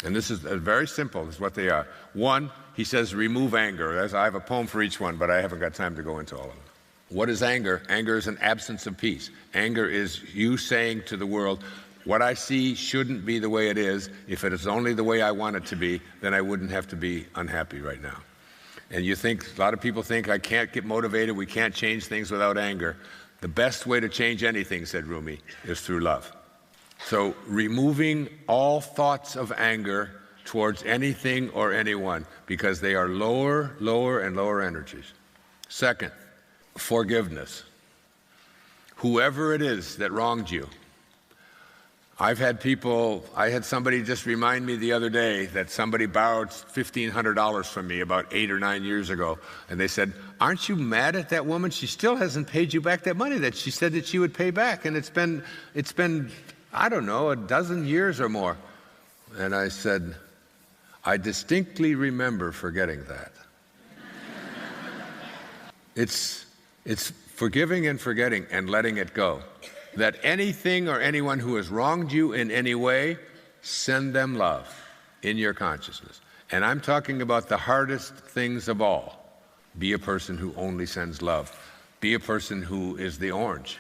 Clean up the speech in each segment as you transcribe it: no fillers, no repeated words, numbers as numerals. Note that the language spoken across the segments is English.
And this is very simple, is what they are. One, he says, remove anger. I have a poem for each one, but I haven't got time to go into all of them. What is anger? Anger is an absence of peace. Anger is you saying to the world, what I see shouldn't be the way it is. If it is only the way I want it to be, then I wouldn't have to be unhappy right now. And you think, a lot of people think, I can't get motivated, we can't change things without anger. The best way to change anything, said Rumi, is through love. So removing all thoughts of anger towards anything or anyone, because they are lower, and lower energies. Second, forgiveness. Whoever it is that wronged you. I had somebody just remind me the other day that somebody borrowed $1,500 from me about 8 or 9 years ago. And they said, aren't you mad at that woman? She still hasn't paid you back that money that she said that she would pay back. And it's been, I don't know, a dozen years or more. And I said, I distinctly remember forgetting that. It's forgiving and forgetting and letting it go. That anything or anyone who has wronged you in any way, send them love in your consciousness. And I'm talking about the hardest things of all. Be a person who only sends love. Be a person who is the orange,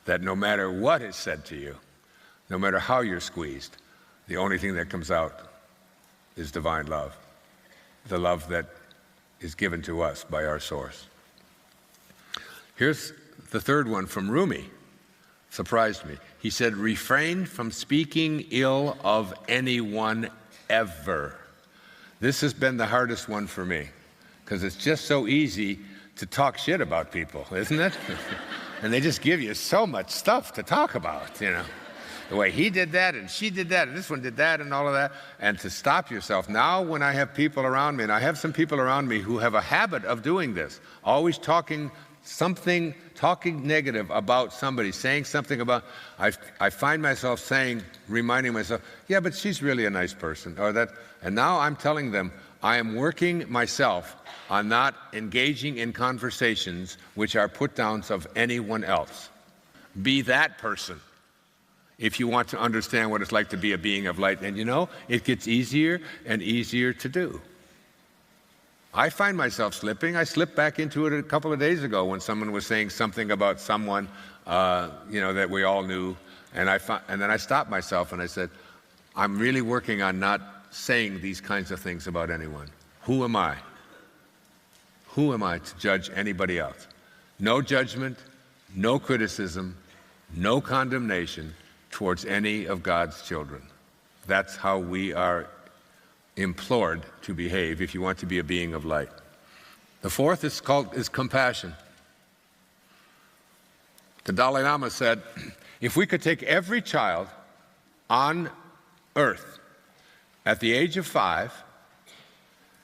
that no matter what is said to you, no matter how you're squeezed, the only thing that comes out is divine love, the love that is given to us by our source. Here's the third one from Rumi. Surprised me. He said, refrain from speaking ill of anyone ever. This has been the hardest one for me, because it's just so easy to talk shit about people, isn't it? And they just give you so much stuff to talk about, you know. The way he did that, and she did that, and this one did that, and all of that. And to stop yourself. Now when I have people around me, and I have some people around me who have a habit of doing this, always talking negative about somebody, saying something about, I find myself saying, reminding myself, yeah, but she's really a nice person, or that, and now I'm telling them, I am working myself on not engaging in conversations which are put downs of anyone else. Be that person if you want to understand what it's like to be a being of light. And you know, it gets easier and easier to do. I find myself slipping. I slipped back into it a couple of days ago when someone was saying something about someone, that we all knew, and then I stopped myself and I said, I'm really working on not saying these kinds of things about anyone. Who am I? Who am I to judge anybody else? No judgment, no criticism, no condemnation towards any of God's children. That's how we are implored to behave if you want to be a being of light. The fourth is compassion. The Dalai Lama said, if we could take every child on earth at the age of 5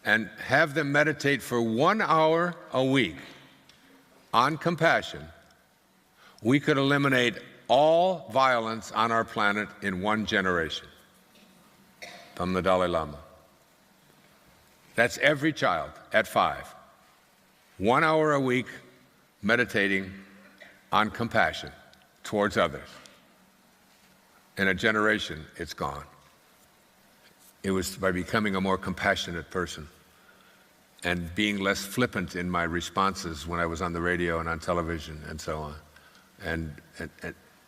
and have them meditate for 1 hour a week on compassion, we could eliminate all violence on our planet in 1 generation. From the Dalai Lama. That's every child at 5. 1 hour a week meditating on compassion towards others. In a generation, it's gone. It was by becoming a more compassionate person and being less flippant in my responses when I was on the radio and on television and so on.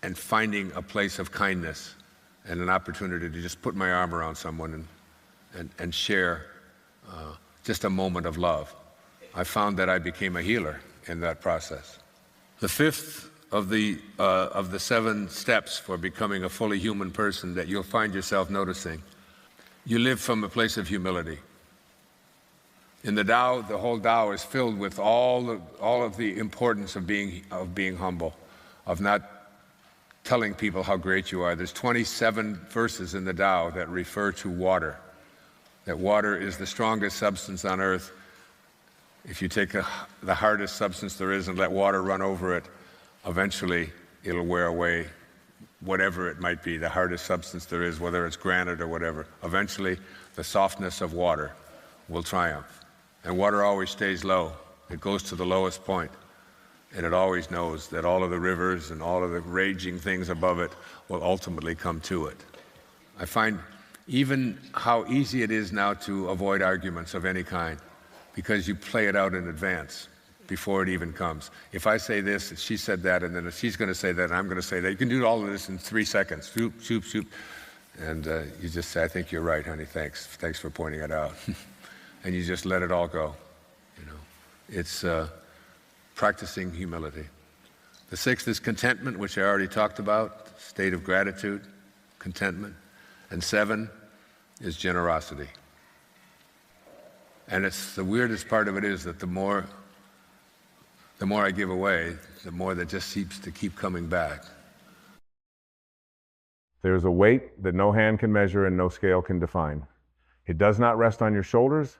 And finding a place of kindness and an opportunity to just put my arm around someone and share just a moment of love. I found that I became a healer in that process. The fifth of the 7 steps for becoming a fully human person that you'll find yourself noticing, you live from a place of humility. In the Tao, the whole Tao is filled with all of the importance of being humble, of not telling people how great you are. There's 27 verses in the Tao that refer to water. That water is the strongest substance on earth. If you take the hardest substance there is and let water run over it, eventually it'll wear away whatever it might be, the hardest substance there is, whether it's granite or whatever. Eventually, the softness of water will triumph. And water always stays low. It goes to the lowest point. And it always knows that all of the rivers and all of the raging things above it will ultimately come to it. I find even how easy it is now to avoid arguments of any kind, because you play it out in advance before it even comes. If I say this, she said that, and then she's going to say that, and I'm going to say that. You can do all of this in 3 seconds. Shoop, shoop, shoop. And you just say, I think you're right, honey, thanks. Thanks for pointing it out. And you just let it all go. You know, it's practicing humility. The 6th is contentment, which I already talked about, state of gratitude, contentment. And 7 is generosity. And it's the weirdest part of it is that the more I give away, the more that just seems to keep coming back. There is a weight that no hand can measure and no scale can define. It does not rest on your shoulders,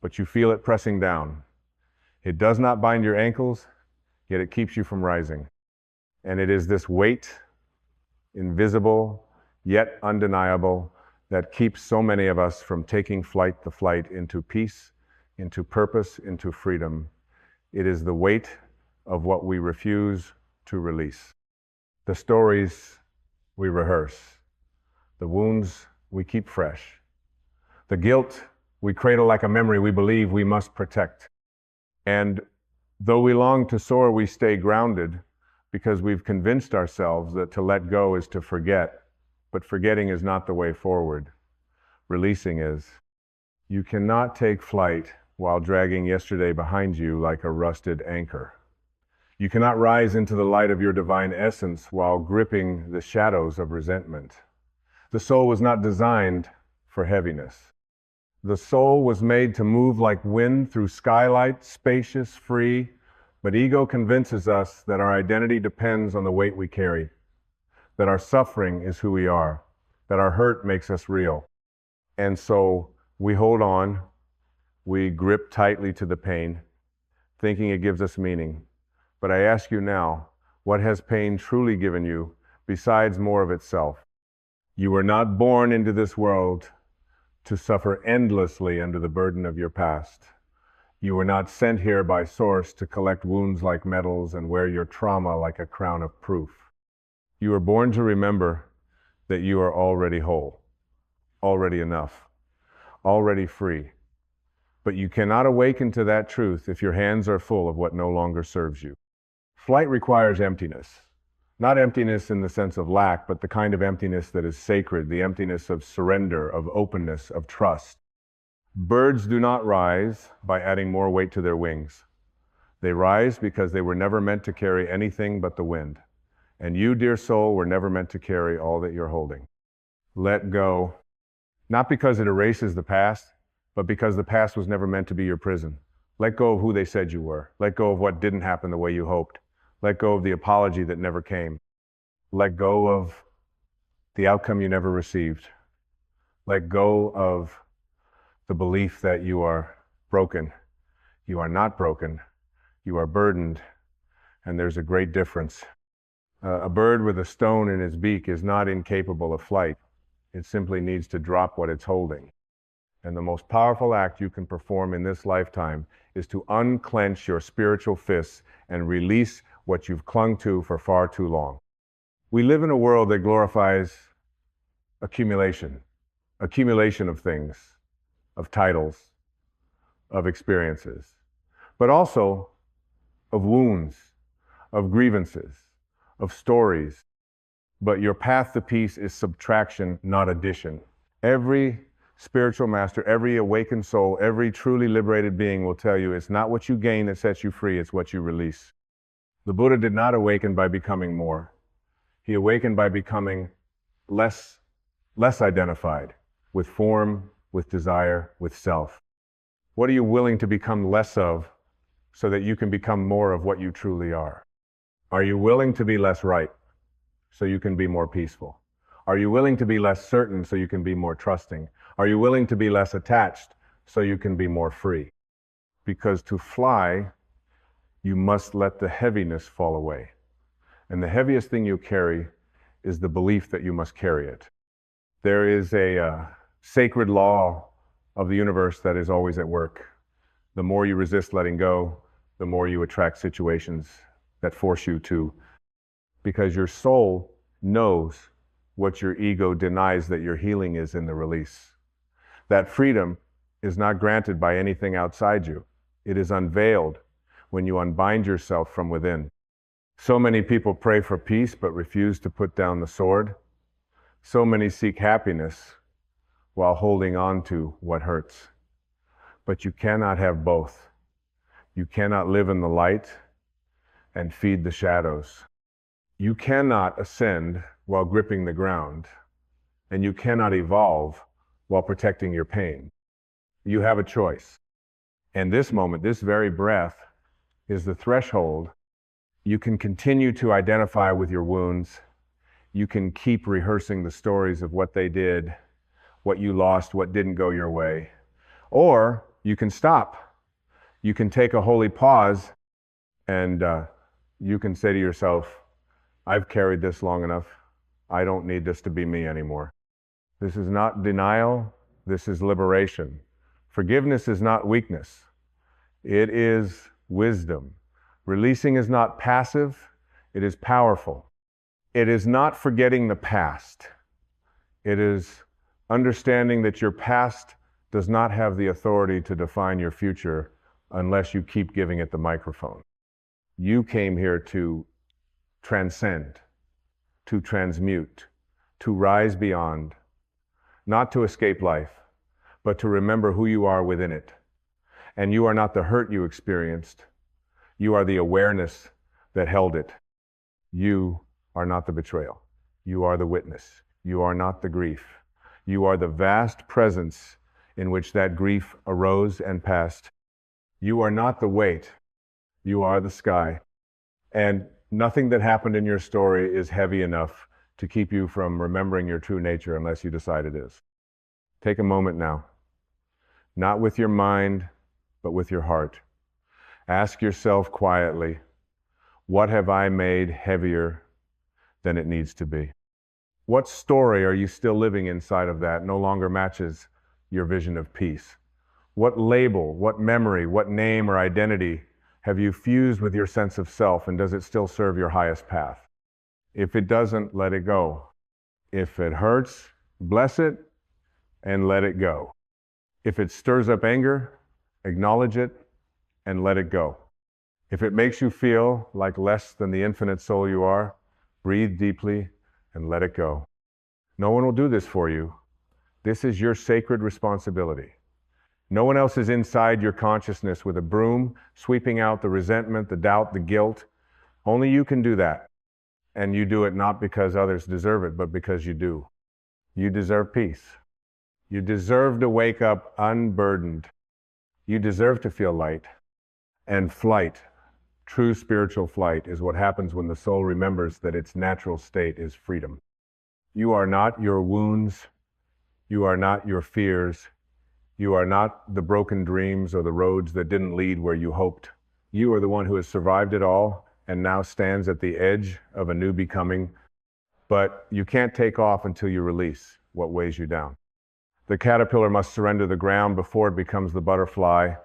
but you feel it pressing down. It does not bind your ankles, yet it keeps you from rising. And it is this weight, invisible, yet undeniable, that keeps so many of us from taking the flight into peace, into purpose, into freedom. It is the weight of what we refuse to release. The stories we rehearse, the wounds we keep fresh, the guilt we cradle like a memory we believe we must protect. And though we long to soar, we stay grounded because we've convinced ourselves that to let go is to forget, but forgetting is not the way forward. Releasing is. You cannot take flight while dragging yesterday behind you like a rusted anchor. You cannot rise into the light of your divine essence while gripping the shadows of resentment. The soul was not designed for heaviness. The soul was made to move like wind through skylight, spacious, free, but ego convinces us that our identity depends on the weight we carry, that our suffering is who we are, that our hurt makes us real. And so we hold on, we grip tightly to the pain, thinking it gives us meaning. But I ask you now, what has pain truly given you besides more of itself? You were not born into this world to suffer endlessly under the burden of your past. You were not sent here by Source to collect wounds like medals and wear your trauma like a crown of proof. You were born to remember that you are already whole, already enough, already free. But you cannot awaken to that truth if your hands are full of what no longer serves you. Flight requires emptiness. Not emptiness in the sense of lack, but the kind of emptiness that is sacred, the emptiness of surrender, of openness, of trust. Birds do not rise by adding more weight to their wings. They rise because they were never meant to carry anything but the wind. And you, dear soul, were never meant to carry all that you're holding. Let go, not because it erases the past, but because the past was never meant to be your prison. Let go of who they said you were. Let go of what didn't happen the way you hoped. Let go of the apology that never came. Let go of the outcome you never received. Let go of the belief that you are broken. You are not broken. You are burdened. And there's a great difference. A bird with a stone in its beak is not incapable of flight. It simply needs to drop what it's holding. And the most powerful act you can perform in this lifetime is to unclench your spiritual fists and release what you've clung to for far too long. We live in a world that glorifies accumulation of things, of titles, of experiences, but also of wounds, of grievances, of stories. But your path to peace is subtraction, not addition. Every spiritual master, every awakened soul, every truly liberated being will tell you it's not what you gain that sets you free, it's what you release. The Buddha did not awaken by becoming more. He awakened by becoming less identified with form, with desire, with self. What are you willing to become less of so that you can become more of what you truly are? Are you willing to be less right so you can be more peaceful? Are you willing to be less certain so you can be more trusting? Are you willing to be less attached so you can be more free? Because to fly, you must let the heaviness fall away. And the heaviest thing you carry is the belief that you must carry it. There is a sacred law of the universe that is always at work. The more you resist letting go, the more you attract situations that force you to. Because your soul knows what your ego denies that your healing is in the release. That freedom is not granted by anything outside you. It is unveiled when you unbind yourself from within. So many people pray for peace but refuse to put down the sword. So many seek happiness while holding on to what hurts. But you cannot have both. You cannot live in the light and feed the shadows. You cannot ascend while gripping the ground, and you cannot evolve while protecting your pain. You have a choice. And this moment, this very breath, is the threshold. You can continue to identify with your wounds. You can keep rehearsing the stories of what they did, what you lost, what didn't go your way. Or you can stop. You can take a holy pause, and you can say to yourself, I've carried this long enough. I don't need this to be me anymore. This is not denial. This is liberation. Forgiveness is not weakness. It is wisdom. Releasing is not passive. It is powerful. It is not forgetting the past. It is understanding that your past does not have the authority to define your future unless you keep giving it the microphone. You came here to transcend, to transmute, to rise beyond, not to escape life, but to remember who you are within it. And you are not the hurt you experienced. You are the awareness that held it. You are not the betrayal. You are the witness. You are not the grief. You are the vast presence in which that grief arose and passed. You are not the weight. You are the sky. And nothing that happened in your story is heavy enough to keep you from remembering your true nature unless you decide it is. Take a moment now, not with your mind, but with your heart. Ask yourself quietly, what have I made heavier than it needs to be? What story are you still living inside of that no longer matches your vision of peace? What label, what memory, what name or identity have you fused with your sense of self, and does it still serve your highest path? If it doesn't, let it go. If it hurts, bless it and let it go. If it stirs up anger, acknowledge it and let it go. If it makes you feel like less than the infinite soul you are, breathe deeply and let it go. No one will do this for you. This is your sacred responsibility. No one else is inside your consciousness with a broom, sweeping out the resentment, the doubt, the guilt. Only you can do that. And you do it not because others deserve it, but because you do. You deserve peace. You deserve to wake up unburdened. You deserve to feel light. And flight, true spiritual flight, is what happens when the soul remembers that its natural state is freedom. You are not your wounds. You are not your fears. You are not the broken dreams or the roads that didn't lead where you hoped. You are the one who has survived it all and now stands at the edge of a new becoming. But you can't take off until you release what weighs you down. The caterpillar must surrender the ground before it becomes the butterfly.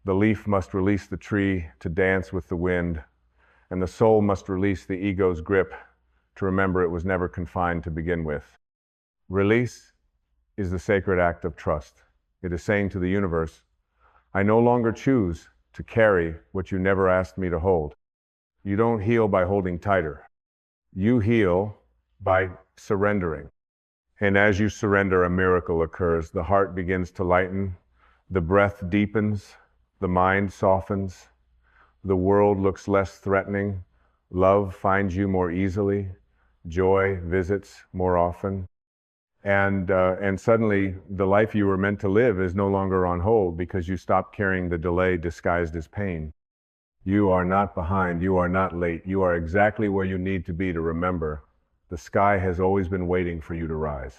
The leaf must release the tree to dance with the wind. And the soul must release the ego's grip to remember it was never confined to begin with. Release is the sacred act of trust. It is saying to the universe, I no longer choose to carry what you never asked me to hold. You don't heal by holding tighter. You heal by surrendering. And as you surrender, a miracle occurs. The heart begins to lighten, the breath deepens, the mind softens, the world looks less threatening, love finds you more easily, joy visits more often. And suddenly, the life you were meant to live is no longer on hold because you stopped carrying the delay disguised as pain. You are not behind. You are not late. You are exactly where you need to be to remember. The sky has always been waiting for you to rise.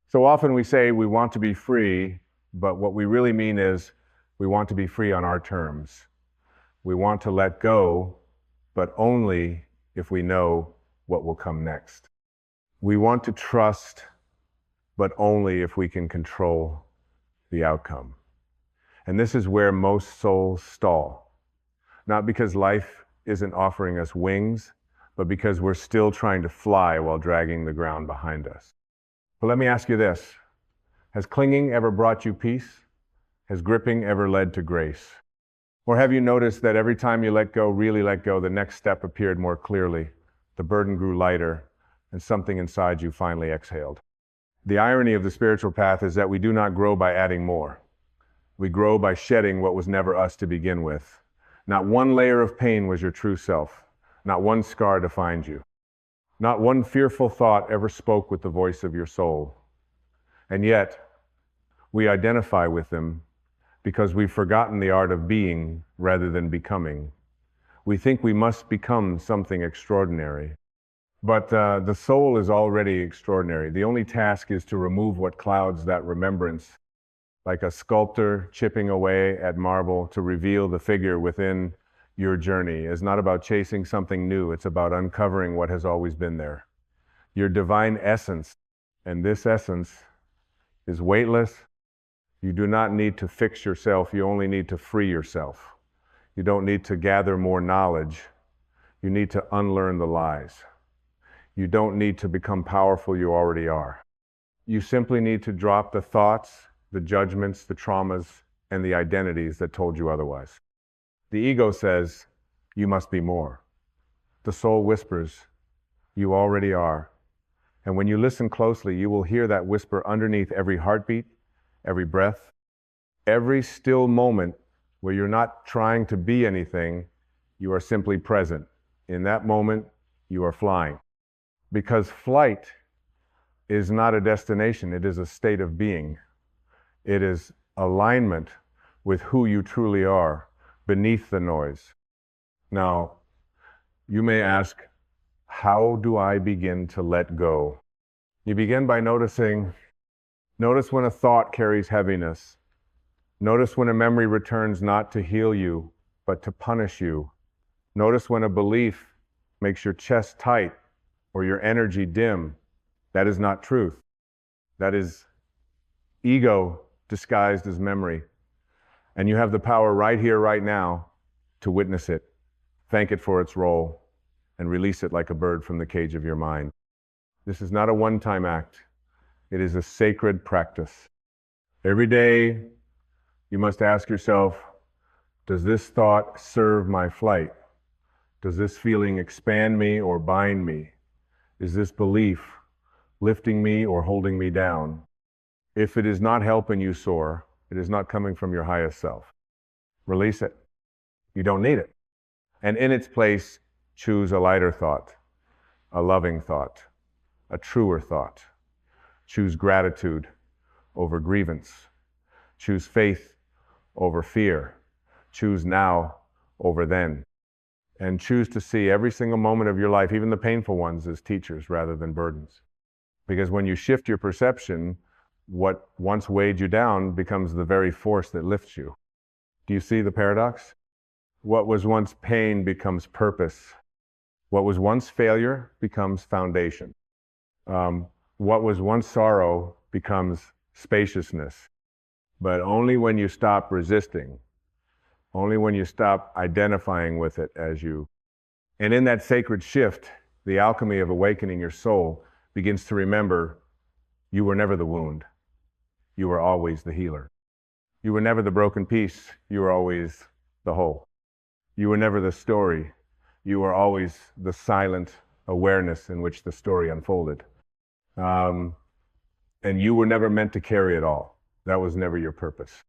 So often we say we want to be free, but what we really mean is we want to be free on our terms. We want to let go, but only if we know what will come next. We want to trust, but only if we can control the outcome. And this is where most souls stall. Not because life isn't offering us wings, but because we're still trying to fly while dragging the ground behind us. But let me ask you this. Has clinging ever brought you peace? Has gripping ever led to grace? Or have you noticed that every time you let go, really let go, the next step appeared more clearly, the burden grew lighter, and something inside you finally exhaled? The irony of the spiritual path is that we do not grow by adding more. We grow by shedding what was never us to begin with. Not one layer of pain was your true self. Not one scar defined you. Not one fearful thought ever spoke with the voice of your soul. And yet, we identify with them because we've forgotten the art of being rather than becoming. We think we must become something extraordinary. But the soul is already extraordinary. The only task is to remove what clouds that remembrance, like a sculptor chipping away at marble to reveal the figure within your journey. Is not about chasing something new. It's about uncovering what has always been there. Your divine essence, and this essence is weightless. You do not need to fix yourself. You only need to free yourself. You don't need to gather more knowledge. You need to unlearn the lies. You don't need to become powerful. You already are. You simply need to drop the thoughts, the judgments, the traumas, and the identities that told you otherwise. The ego says, you must be more. The soul whispers, you already are. And when you listen closely, you will hear that whisper underneath every heartbeat, every breath, every still moment where you're not trying to be anything, you are simply present. In that moment, you are flying. Because flight is not a destination, it is a state of being. It is alignment with who you truly are, beneath the noise. Now, you may ask, how do I begin to let go? You begin by noticing, notice when a thought carries heaviness. Notice when a memory returns not to heal you, but to punish you. Notice when a belief makes your chest tight or your energy dim. That is not truth. That is ego disguised as memory. And you have the power right here, right now, to witness it, thank it for its role, and release it like a bird from the cage of your mind. This is not a one-time act. It is a sacred practice. Every day, you must ask yourself, does this thought serve my flight? Does this feeling expand me or bind me? Is this belief lifting me or holding me down? If it is not helping you soar, it is not coming from your highest self. Release it. You don't need it. And in its place, choose a lighter thought, a loving thought, a truer thought. Choose gratitude over grievance. Choose faith over fear. Choose now over then. And choose to see every single moment of your life, even the painful ones, as teachers rather than burdens. Because when you shift your perception, what once weighed you down becomes the very force that lifts you. Do you see the paradox? What was once pain becomes purpose. What was once failure becomes foundation. What was once sorrow becomes spaciousness. But only when you stop resisting, only when you stop identifying with it as you. And in that sacred shift, the alchemy of awakening your soul begins to remember you were never the wound. You were always the healer. You were never the broken piece. You were always the whole. You were never the story. You were always the silent awareness in which the story unfolded. And you were never meant to carry it all. That was never your purpose.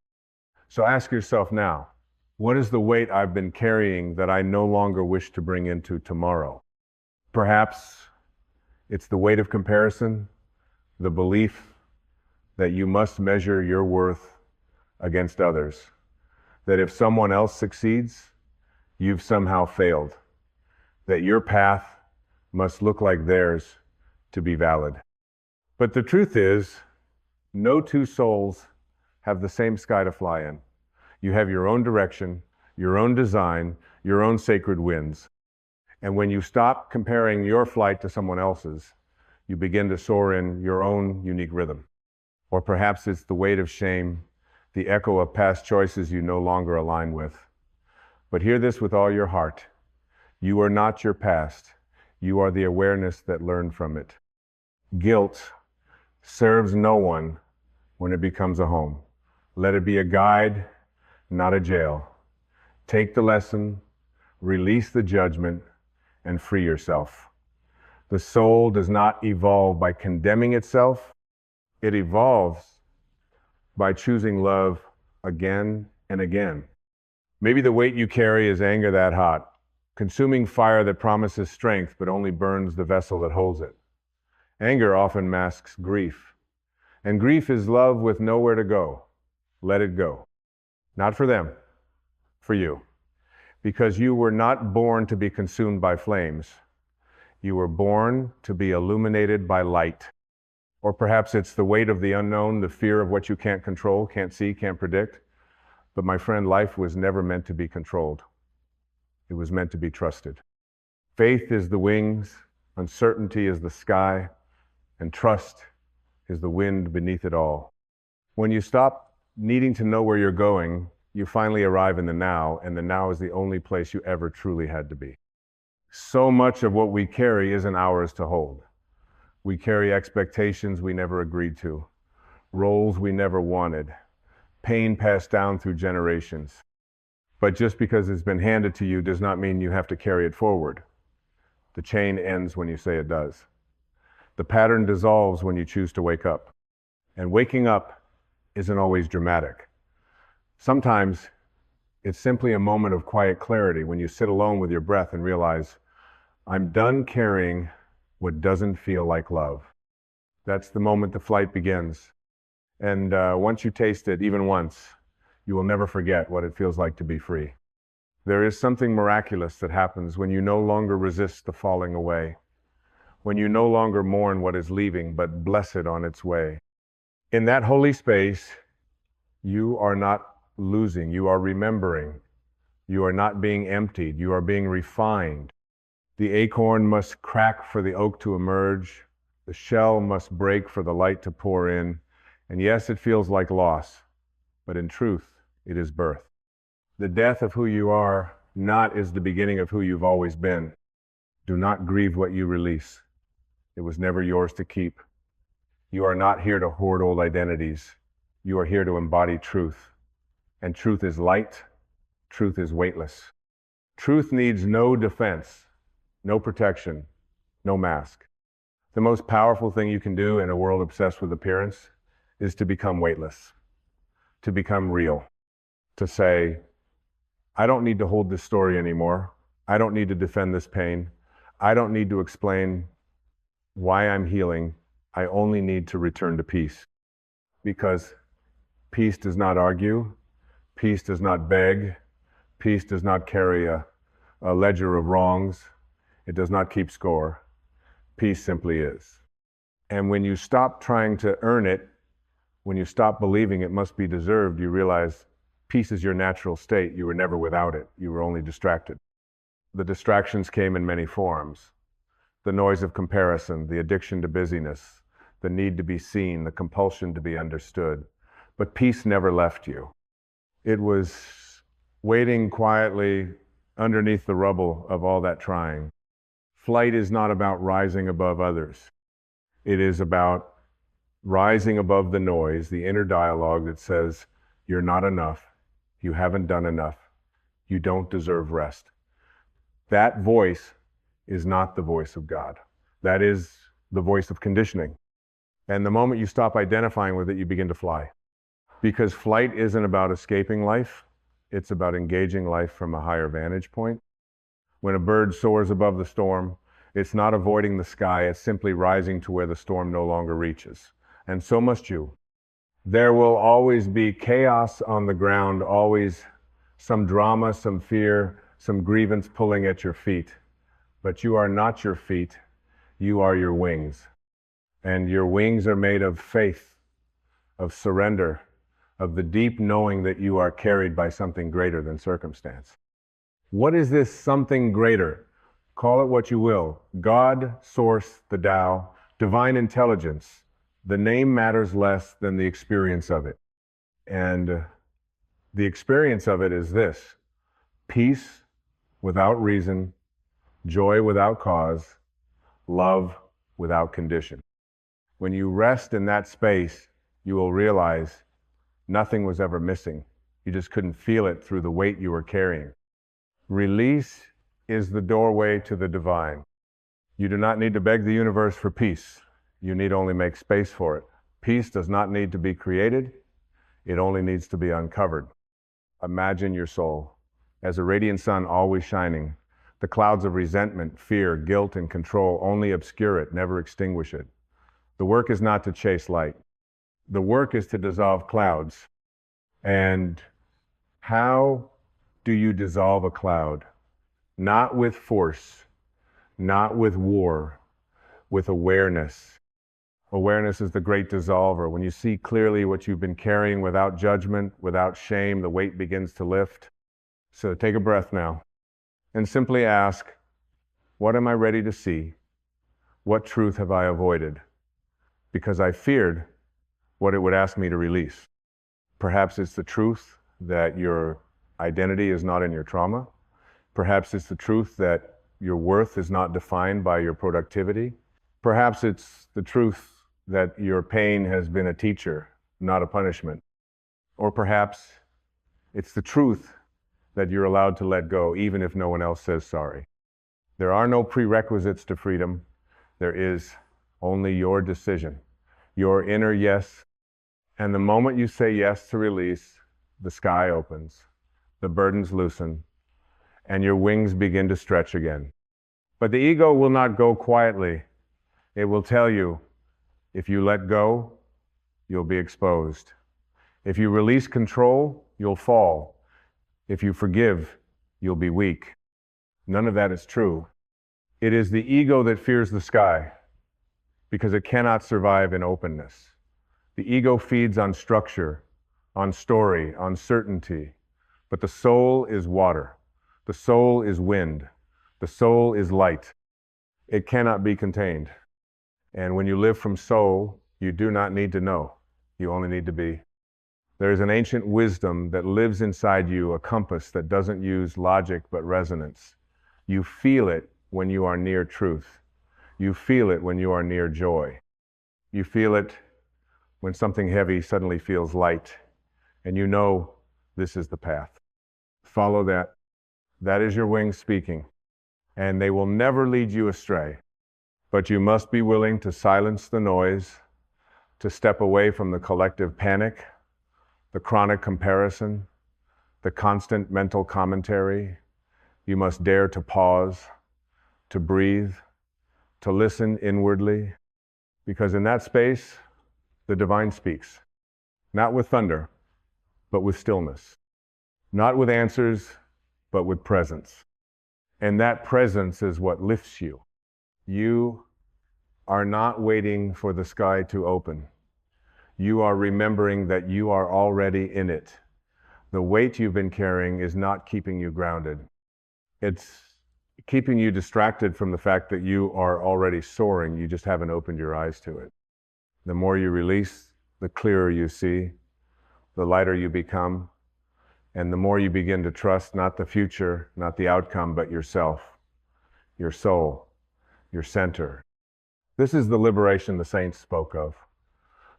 So ask yourself now, what is the weight I've been carrying that I no longer wish to bring into tomorrow? Perhaps it's the weight of comparison, the belief that you must measure your worth against others, that if someone else succeeds, you've somehow failed, that your path must look like theirs to be valid. But the truth is, no two souls have the same sky to fly in. You have your own direction, your own design, your own sacred winds. And when you stop comparing your flight to someone else's, you begin to soar in your own unique rhythm. Or perhaps it's the weight of shame, the echo of past choices you no longer align with. But hear this with all your heart. You are not your past. You are the awareness that learned from it. Guilt serves no one when it becomes a home. Let it be a guide, not a jail. Take the lesson, release the judgment, and free yourself. The soul does not evolve by condemning itself. It evolves by choosing love again and again. Maybe the weight you carry is anger that hot, consuming fire that promises strength but only burns the vessel that holds it. Anger often masks grief, and grief is love with nowhere to go. Let it go. Not for them, for you. Because you were not born to be consumed by flames. You were born to be illuminated by light. Or perhaps it's the weight of the unknown, the fear of what you can't control, can't see, can't predict. But my friend, life was never meant to be controlled. It was meant to be trusted. Faith is the wings, uncertainty is the sky, and trust is the wind beneath it all. When you stop needing to know where you're going, you finally arrive in the now, and the now is the only place you ever truly had to be. So much of what we carry isn't ours to hold. We carry expectations we never agreed to, roles we never wanted, pain passed down through generations. But just because it's been handed to you does not mean you have to carry it forward. The chain ends when you say it does. The pattern dissolves when you choose to wake up. And waking up isn't always dramatic. Sometimes it's simply a moment of quiet clarity when you sit alone with your breath and realize, I'm done carrying what doesn't feel like love. That's the moment the flight begins. And once you taste it, even once, you will never forget what it feels like to be free. There is something miraculous that happens when you no longer resist the falling away, when you no longer mourn what is leaving, but bless it on its way. In that holy space, you are not losing, you are remembering. You are not being emptied, you are being refined. The acorn must crack for the oak to emerge. The shell must break for the light to pour in. And yes, it feels like loss, but in truth, it is birth. The death of who you are not is the beginning of who you've always been. Do not grieve what you release. It was never yours to keep. You are not here to hoard old identities. You are here to embody truth. And truth is light. Truth is weightless. Truth needs no defense, no protection, no mask. The most powerful thing you can do in a world obsessed with appearance is to become weightless, to become real, to say, I don't need to hold this story anymore. I don't need to defend this pain. I don't need to explain why I'm healing. I only need to return to peace. Because peace does not argue, peace does not beg, peace does not carry a ledger of wrongs. It does not keep score. Peace simply is. And when you stop trying to earn it, when you stop believing it must be deserved, you realize peace is your natural state. You were never without it. You were only distracted. The distractions came in many forms. The noise of comparison, the addiction to busyness, the need to be seen, the compulsion to be understood. But peace never left you. It was waiting quietly underneath the rubble of all that trying. Flight is not about rising above others. It is about rising above the noise, the inner dialogue that says, you're not enough, you haven't done enough, you don't deserve rest. That voice is not the voice of God. That is the voice of conditioning. And the moment you stop identifying with it, you begin to fly. Because flight isn't about escaping life, it's about engaging life from a higher vantage point. When a bird soars above the storm, it's not avoiding the sky, it's simply rising to where the storm no longer reaches. And so must you. There will always be chaos on the ground, always some drama, some fear, some grievance pulling at your feet. But you are not your feet, you are your wings. And your wings are made of faith, of surrender, of the deep knowing that you are carried by something greater than circumstance. What is this something greater? Call it what you will. God, Source, the Tao, divine intelligence. The name matters less than the experience of it. And the experience of it is this: peace without reason, joy without cause, love without condition. When you rest in that space, you will realize nothing was ever missing. You just couldn't feel it through the weight you were carrying. Release is the doorway to the divine. You do not need to beg the universe for peace. You need only make space for it. Peace does not need to be created. It only needs to be uncovered. Imagine your soul as a radiant sun always shining. The clouds of resentment, fear, guilt, and control only obscure it, never extinguish it. The work is not to chase light. The work is to dissolve clouds. And how do you dissolve a cloud? Not with force, not with war, with awareness. Awareness is the great dissolver. When you see clearly what you've been carrying without judgment, without shame, the weight begins to lift. So take a breath now and simply ask, what am I ready to see? What truth have I avoided? Because I feared what it would ask me to release. Perhaps it's the truth that your identity is not in your trauma. Perhaps it's the truth that your worth is not defined by your productivity. Perhaps it's the truth that your pain has been a teacher, not a punishment. Or perhaps it's the truth that you're allowed to let go, even if no one else says sorry. There are no prerequisites to freedom. There is only your decision, your inner yes. And the moment you say yes to release, the sky opens, the burdens loosen, and your wings begin to stretch again. But the ego will not go quietly. It will tell you, if you let go, you'll be exposed. If you release control, you'll fall. If you forgive, you'll be weak. None of that is true. It is the ego that fears the sky because it cannot survive in openness. The ego feeds on structure, on story, on certainty. But the soul is water. The soul is wind. The soul is light. It cannot be contained. And when you live from soul, you do not need to know. You only need to be. There is an ancient wisdom that lives inside you, a compass that doesn't use logic but resonance. You feel it when you are near truth. You feel it when you are near joy. You feel it when something heavy suddenly feels light, and you know this is the path. Follow that. That is your wings speaking, and they will never lead you astray. But you must be willing to silence the noise, to step away from the collective panic, the chronic comparison, the constant mental commentary. You must dare to pause, to breathe, to listen inwardly, because in that space, the divine speaks, not with thunder, but with stillness, not with answers, but with presence. And that presence is what lifts you. You are not waiting for the sky to open. You are remembering that you are already in it. The weight you've been carrying is not keeping you grounded. It's keeping you distracted from the fact that you are already soaring. You just haven't opened your eyes to it. The more you release, the clearer you see, the lighter you become, and the more you begin to trust not the future, not the outcome, but yourself, your soul, your center. This is the liberation the saints spoke of.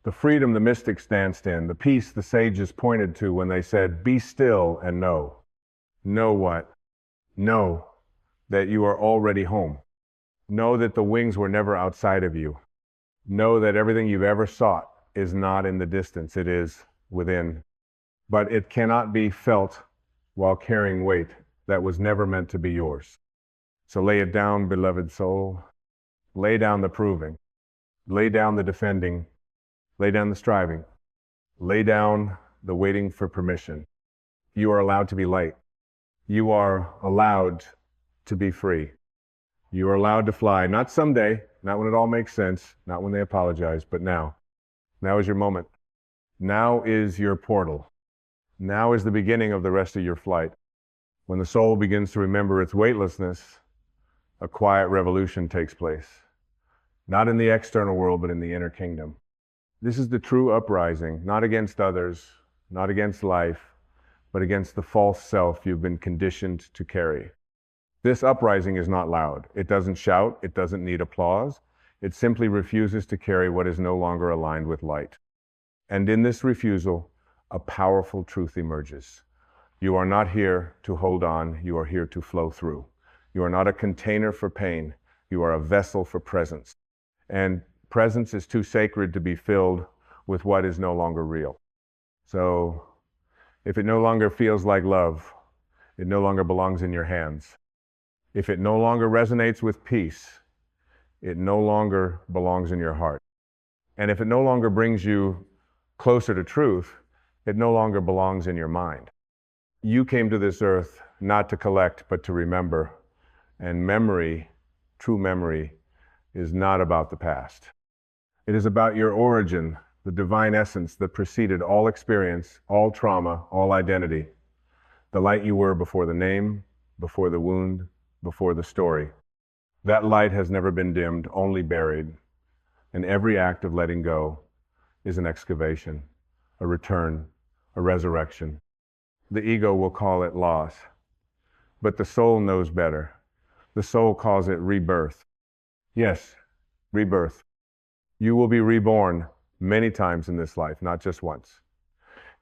The freedom the mystics danced in, the peace the sages pointed to when they said, "Be still and know." Know what? Know that you are already home. Know that the wings were never outside of you. Know that everything you've ever sought is not in the distance, it is within. But it cannot be felt while carrying weight that was never meant to be yours. So lay it down, beloved soul. Lay down the proving. Lay down the defending. Lay down the striving. Lay down the waiting for permission. You are allowed to be light. You are allowed to be free. You are allowed to fly, not someday, not when it all makes sense, not when they apologize, but now. Now is your moment. Now is your portal. Now is the beginning of the rest of your flight. When the soul begins to remember its weightlessness, a quiet revolution takes place. Not in the external world, but in the inner kingdom. This is the true uprising, not against others, not against life, but against the false self you've been conditioned to carry. This uprising is not loud. It doesn't shout. It doesn't need applause. It simply refuses to carry what is no longer aligned with light. And in this refusal, a powerful truth emerges. You are not here to hold on. You are here to flow through. You are not a container for pain. You are a vessel for presence. And presence is too sacred to be filled with what is no longer real. So if it no longer feels like love, it no longer belongs in your hands. If it no longer resonates with peace, it no longer belongs in your heart. And if it no longer brings you closer to truth, it no longer belongs in your mind. You came to this earth not to collect, but to remember. And memory, true memory, is not about the past. It is about your origin, the divine essence that preceded all experience, all trauma, all identity. The light you were before the name, before the wound, before the story. That light has never been dimmed, only buried. And every act of letting go is an excavation, a return, a resurrection. The ego will call it loss, but the soul knows better. The soul calls it rebirth. Yes, rebirth. You will be reborn many times in this life, not just once.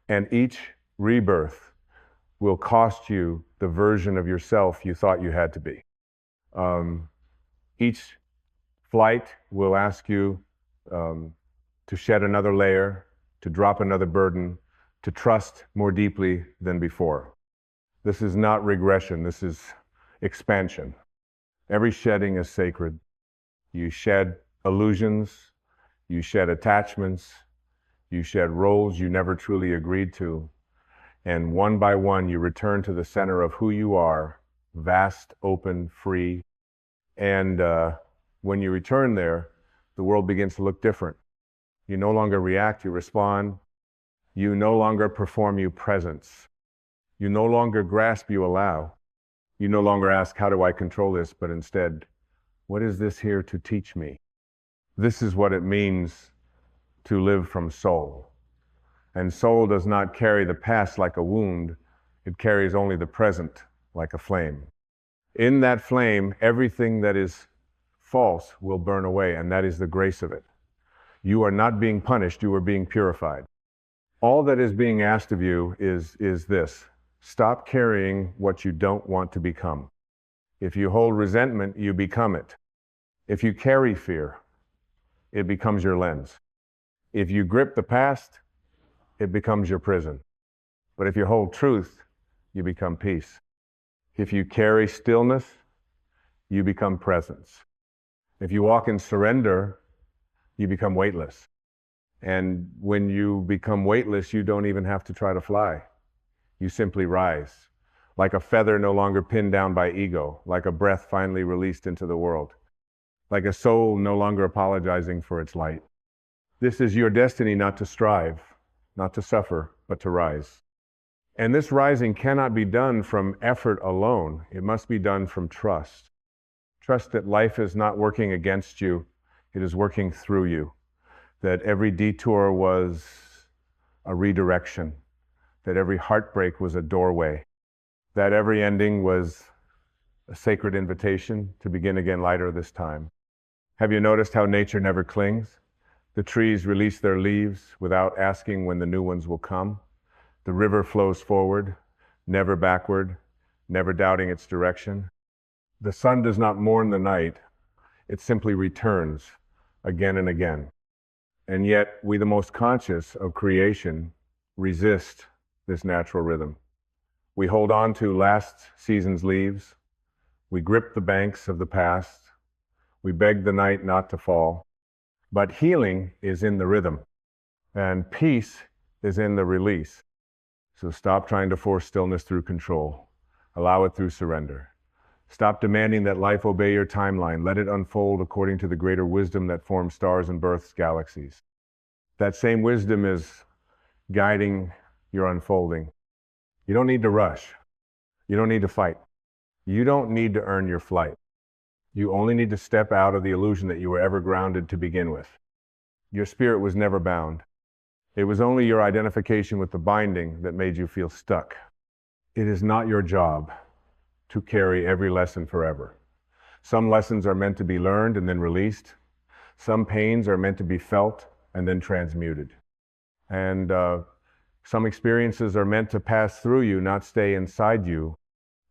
And each rebirth will cost you the version of yourself you thought you had to be. Each flight will ask you to shed another layer, to drop another burden, to trust more deeply than before. This is not regression, this is expansion. Every shedding is sacred. You shed illusions, you shed attachments, you shed roles you never truly agreed to, and one by one you return to the center of who you are, vast, open, free. And when you return there, the world begins to look different. You no longer react, you respond. You no longer perform, you presence. You no longer grasp, you allow. You no longer ask, how do I control this? But instead, what is this here to teach me? This is what it means to live from soul. And soul does not carry the past like a wound. It carries only the present like a flame. In that flame, everything that is false will burn away, and that is the grace of it. You are not being punished, you are being purified. All that is being asked of you is this: stop carrying what you don't want to become. If you hold resentment, you become it. If you carry fear, it becomes your lens. If you grip the past, it becomes your prison. But if you hold truth, you become peace. If you carry stillness, you become presence. If you walk in surrender, you become weightless. And when you become weightless, you don't even have to try to fly. You simply rise, like a feather no longer pinned down by ego, like a breath finally released into the world, like a soul no longer apologizing for its light. This is your destiny, not to strive, not to suffer, but to rise. And this rising cannot be done from effort alone. It must be done from trust. Trust that life is not working against you, it is working through you. That every detour was a redirection. That every heartbreak was a doorway. That every ending was a sacred invitation to begin again lighter this time. Have you noticed how nature never clings? The trees release their leaves without asking when the new ones will come. The river flows forward, never backward, never doubting its direction. The sun does not mourn the night, it simply returns again and again. And yet, we, the most conscious of creation, resist this natural rhythm. We hold on to last season's leaves. We grip the banks of the past. We beg the night not to fall. But healing is in the rhythm, and peace is in the release. So stop trying to force stillness through control. Allow it through surrender. Stop demanding that life obey your timeline. Let it unfold according to the greater wisdom that forms stars and births galaxies. That same wisdom is guiding your unfolding. You don't need to rush. You don't need to fight. You don't need to earn your flight. You only need to step out of the illusion that you were ever grounded to begin with. Your spirit was never bound. It was only your identification with the binding that made you feel stuck. It is not your job to carry every lesson forever. Some lessons are meant to be learned and then released. Some pains are meant to be felt and then transmuted. And some experiences are meant to pass through you, not stay inside you.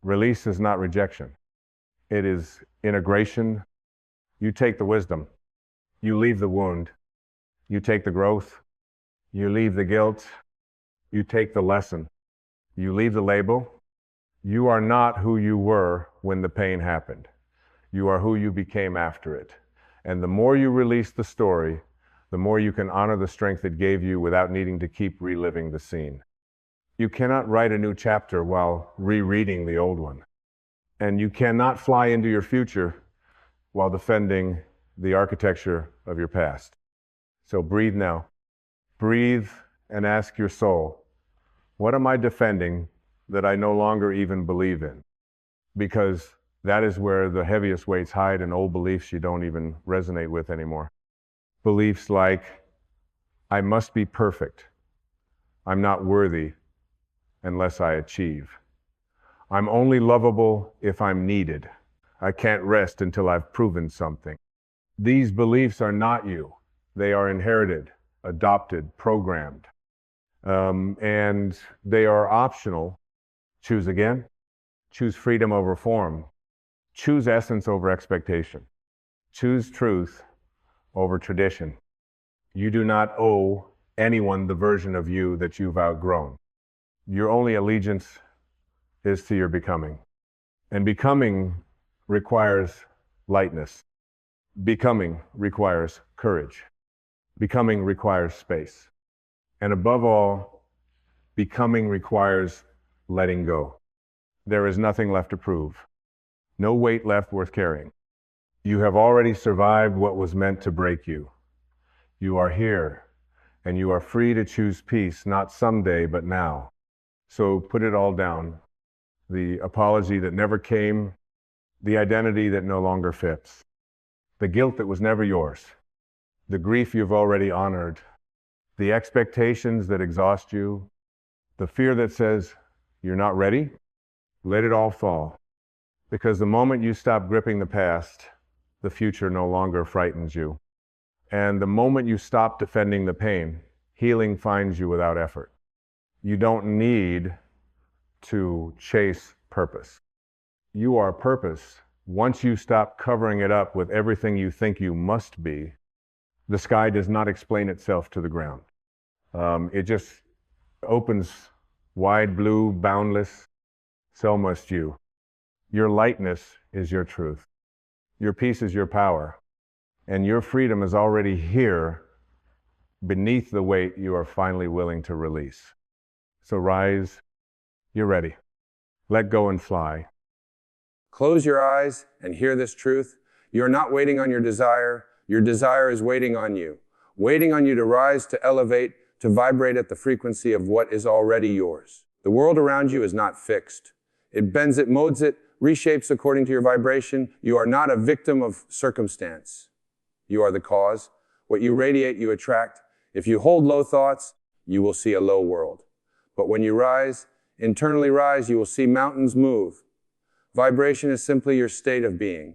Release is not rejection. It is integration. You take the wisdom. You leave the wound. You take the growth. You leave the guilt. You take the lesson. You leave the label. You are not who you were when the pain happened. You are who you became after it. And the more you release the story, the more you can honor the strength it gave you without needing to keep reliving the scene. You cannot write a new chapter while rereading the old one. And you cannot fly into your future while defending the architecture of your past. So breathe now. Breathe and ask your soul, what am I defending that I no longer even believe in? Because that is where the heaviest weights hide in old beliefs you don't even resonate with anymore. Beliefs like, I must be perfect. I'm not worthy unless I achieve. I'm only lovable if I'm needed. I can't rest until I've proven something. These beliefs are not you. They are inherited, adopted, programmed. And they are optional. Choose again. Choose freedom over form. Choose essence over expectation. Choose truth over tradition. You do not owe anyone the version of you that you've outgrown. Your only allegiance is to your becoming. And becoming requires lightness. Becoming requires courage. Becoming requires space. And above all, becoming requires letting go. There is nothing left to prove. No weight left worth carrying. You have already survived what was meant to break you. You are here, and you are free to choose peace, not someday, but now. So put it all down. The apology that never came, the identity that no longer fits, the guilt that was never yours, the grief you've already honored, the expectations that exhaust you, the fear that says you're not ready. Let it all fall. Because the moment you stop gripping the past, the future no longer frightens you. And the moment you stop defending the pain, healing finds you without effort. You don't need to chase purpose. You are purpose. Once you stop covering it up with everything you think you must be, the sky does not explain itself to the ground. It just opens wide, blue, boundless. So must you. Your lightness is your truth. Your peace is your power. And your freedom is already here beneath the weight you are finally willing to release. So rise. You're ready. Let go and fly. Close your eyes and hear this truth. You're not waiting on your desire. Your desire is waiting on you to rise, to elevate, to vibrate at the frequency of what is already yours. The world around you is not fixed. It bends, it molds it, reshapes according to your vibration. You are not a victim of circumstance. You are the cause. What you radiate, you attract. If you hold low thoughts, you will see a low world. But when you rise, internally rise, you will see mountains move. Vibration is simply your state of being.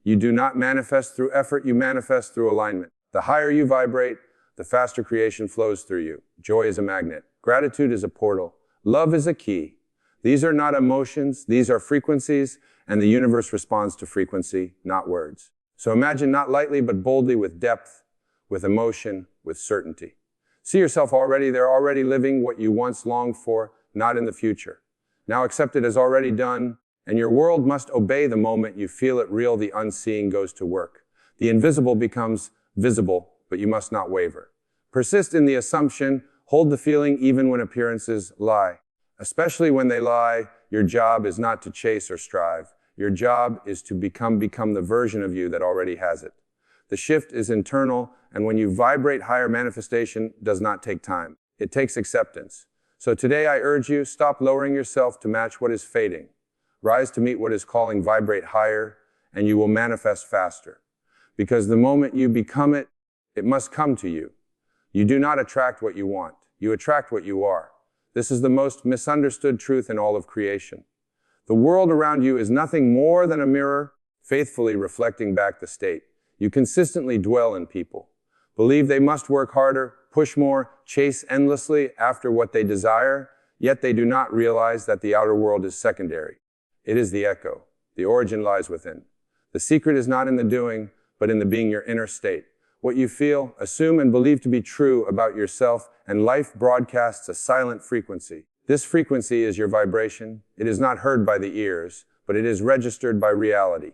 You do not manifest through effort, you manifest through alignment. The higher you vibrate, the faster creation flows through you. Joy is a magnet. Gratitude is a portal. Love is a key. These are not emotions, these are frequencies, and the universe responds to frequency, not words. So imagine not lightly, but boldly, with depth, with emotion, with certainty. See yourself already there, already living what you once longed for, not in the future. Now accept it as already done, and your world must obey the moment you feel it real. The unseen goes to work. The invisible becomes visible, but you must not waver. Persist in the assumption, hold the feeling even when appearances lie. Especially when they lie, your job is not to chase or strive. Your job is to become the version of you that already has it. The shift is internal, and when you vibrate higher, manifestation does not take time. It takes acceptance. So today I urge you, stop lowering yourself to match what is fading. Rise to meet what is calling, vibrate higher, and you will manifest faster. Because the moment you become it, it must come to you. You do not attract what you want. You attract what you are. This is the most misunderstood truth in all of creation. The world around you is nothing more than a mirror, faithfully reflecting back the state. You consistently dwell in people, believe they must work harder, push more, chase endlessly after what they desire, yet they do not realize that the outer world is secondary. It is the echo. The origin lies within. The secret is not in the doing, but in the being your inner state. What you feel, assume, and believe to be true about yourself, and life broadcasts a silent frequency. This frequency is your vibration. It is not heard by the ears, but it is registered by reality.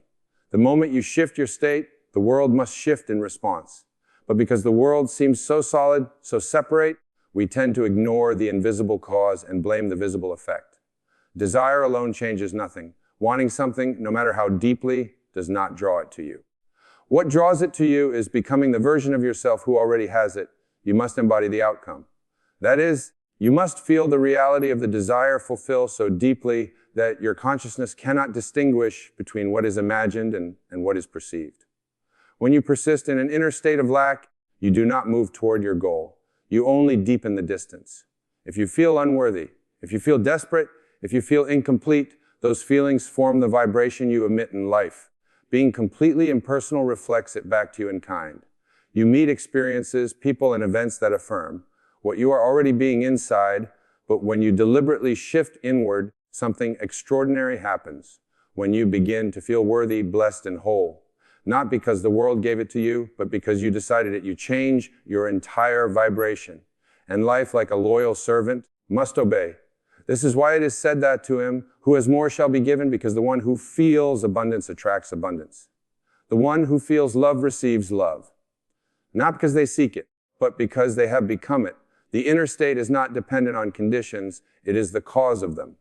The moment you shift your state, the world must shift in response. But because the world seems so solid, so separate, we tend to ignore the invisible cause and blame the visible effect. Desire alone changes nothing. Wanting something, no matter how deeply, does not draw it to you. What draws it to you is becoming the version of yourself who already has it. You must embody the outcome. That is, you must feel the reality of the desire fulfill so deeply that your consciousness cannot distinguish between what is imagined and what is perceived. When you persist in an inner state of lack, you do not move toward your goal. You only deepen the distance. If you feel unworthy, if you feel desperate, if you feel incomplete, those feelings form the vibration you emit in life. Being completely impersonal reflects it back to you in kind. You meet experiences, people, and events that affirm what you are already being inside, but when you deliberately shift inward, something extraordinary happens. When you begin to feel worthy, blessed, and whole. Not because the world gave it to you, but because you decided it. You change your entire vibration. And life, like a loyal servant, must obey. This is why it is said that to him who has more shall be given, because the one who feels abundance attracts abundance. The one who feels love receives love. Not because they seek it, but because they have become it. The inner state is not dependent on conditions, it is the cause of them.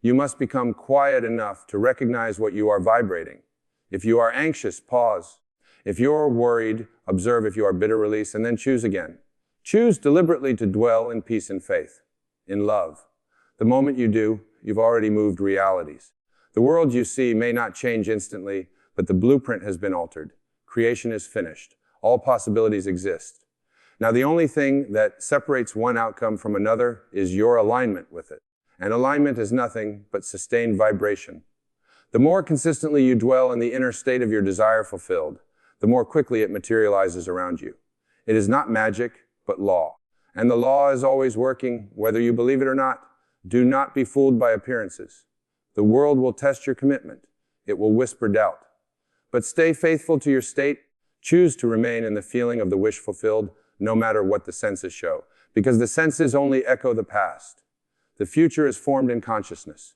You must become quiet enough to recognize what you are vibrating. If you are anxious, pause. If you are worried, observe. If you are bitter, release, and then choose again. Choose deliberately to dwell in peace and faith, in love. The moment you do, you've already moved realities. The world you see may not change instantly, but the blueprint has been altered. Creation is finished. All possibilities exist. Now, the only thing that separates one outcome from another is your alignment with it. And alignment is nothing but sustained vibration. The more consistently you dwell in the inner state of your desire fulfilled, the more quickly it materializes around you. It is not magic, but law. And the law is always working, whether you believe it or not. Do not be fooled by appearances. The world will test your commitment. It will whisper doubt. But stay faithful to your state. Choose to remain in the feeling of the wish fulfilled, no matter what the senses show, because the senses only echo the past. The future is formed in consciousness.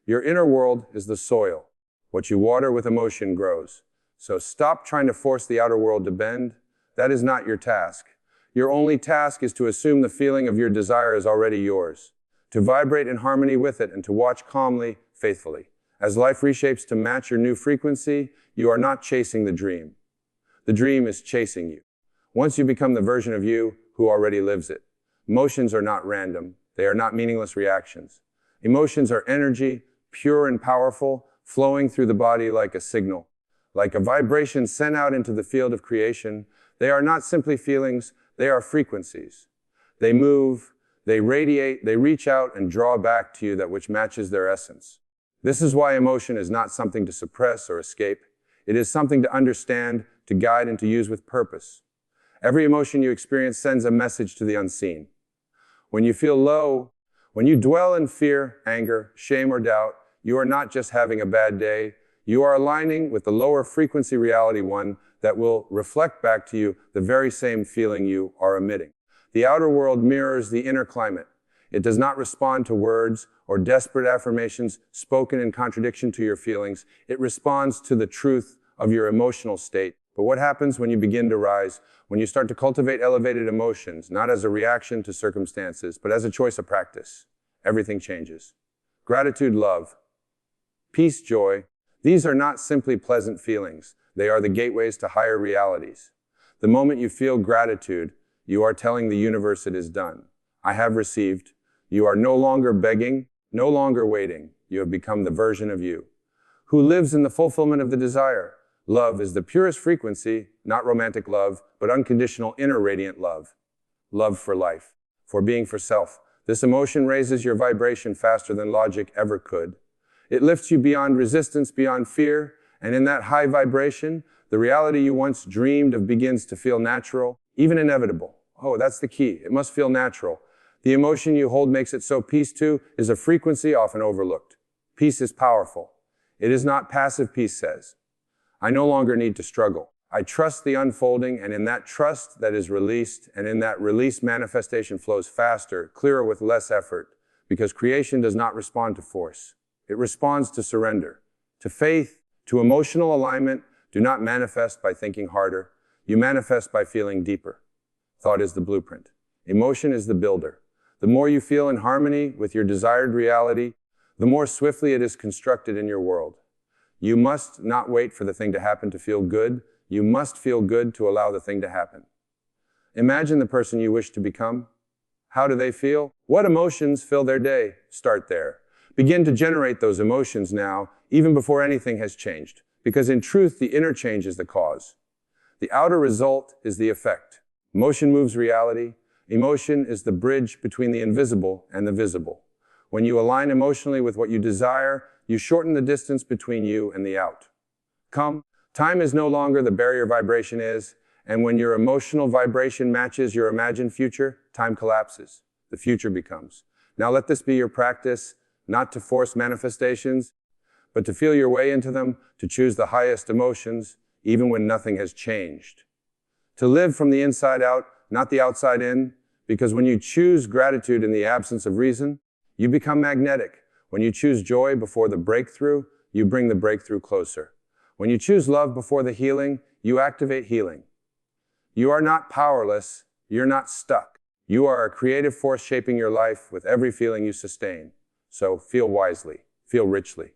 Your inner world is the soil. What you water with emotion grows. So stop trying to force the outer world to bend. That is not your task. Your only task is to assume the feeling of your desire is already yours, to vibrate in harmony with it, and to watch calmly, faithfully. As life reshapes to match your new frequency, you are not chasing the dream. The dream is chasing you. Once you become the version of you who already lives it. Emotions are not random. They are not meaningless reactions. Emotions are energy, pure and powerful, flowing through the body like a signal. Like a vibration sent out into the field of creation, they are not simply feelings, they are frequencies. They move, they radiate, they reach out and draw back to you that which matches their essence. This is why emotion is not something to suppress or escape. It is something to understand, to guide, and to use with purpose. Every emotion you experience sends a message to the unseen. When you feel low, when you dwell in fear, anger, shame, or doubt, you are not just having a bad day. You are aligning with the lower frequency reality one that will reflect back to you the very same feeling you are emitting. The outer world mirrors the inner climate. It does not respond to words or desperate affirmations spoken in contradiction to your feelings. It responds to the truth of your emotional state. But what happens when you begin to rise, when you start to cultivate elevated emotions, not as a reaction to circumstances, but as a choice of practice? Everything changes. Gratitude, love, peace, joy. These are not simply pleasant feelings. They are the gateways to higher realities. The moment you feel gratitude, you are telling the universe it is done. I have received. You are no longer begging, no longer waiting. You have become the version of you who lives in the fulfillment of the desire. Love is the purest frequency, not romantic love, but unconditional inner radiant love. Love for life, for being, for self. This emotion raises your vibration faster than logic ever could. It lifts you beyond resistance, beyond fear, and in that high vibration, the reality you once dreamed of begins to feel natural, even inevitable. Oh, that's the key. It must feel natural. The emotion you hold makes it so. Peace, too, is a frequency often overlooked. Peace is powerful. It is not passive. Peace says, I no longer need to struggle. I trust the unfolding, and in that trust that is released, and in that release, manifestation flows faster, clearer, with less effort, because creation does not respond to force. It responds to surrender, to faith, to emotional alignment. Do not manifest by thinking harder. You manifest by feeling deeper. Thought is the blueprint. Emotion is the builder. The more you feel in harmony with your desired reality, the more swiftly it is constructed in your world. You must not wait for the thing to happen to feel good. You must feel good to allow the thing to happen. Imagine the person you wish to become. How do they feel? What emotions fill their day? Start there. Begin to generate those emotions now, even before anything has changed. Because in truth, the inner change is the cause. The outer result is the effect. Emotion moves reality. Emotion is the bridge between the invisible and the visible. When you align emotionally with what you desire, you shorten the distance between you and the out. Time is no longer the barrier vibration is, and when your emotional vibration matches your imagined future, time collapses. The future becomes. Now let this be your practice, not to force manifestations, but to feel your way into them, to choose the highest emotions, even when nothing has changed. To live from the inside out, not the outside in, because when you choose gratitude in the absence of reason, you become magnetic. When you choose joy before the breakthrough, you bring the breakthrough closer. When you choose love before the healing, you activate healing. You are not powerless. You're not stuck. You are a creative force shaping your life with every feeling you sustain. So feel wisely. Feel richly.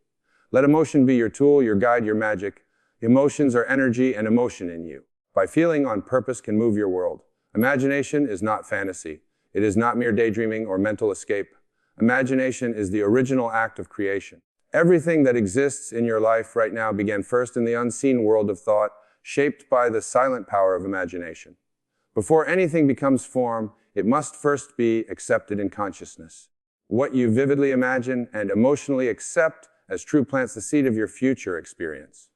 Let emotion be your tool, your guide, your magic. Emotions are energy and emotion in you. By feeling on purpose can move your world. Imagination is not fantasy. It is not mere daydreaming or mental escape. Imagination is the original act of creation. Everything that exists in your life right now began first in the unseen world of thought, shaped by the silent power of imagination. Before anything becomes form, it must first be accepted in consciousness. What you vividly imagine and emotionally accept as true plants the seed of your future experience.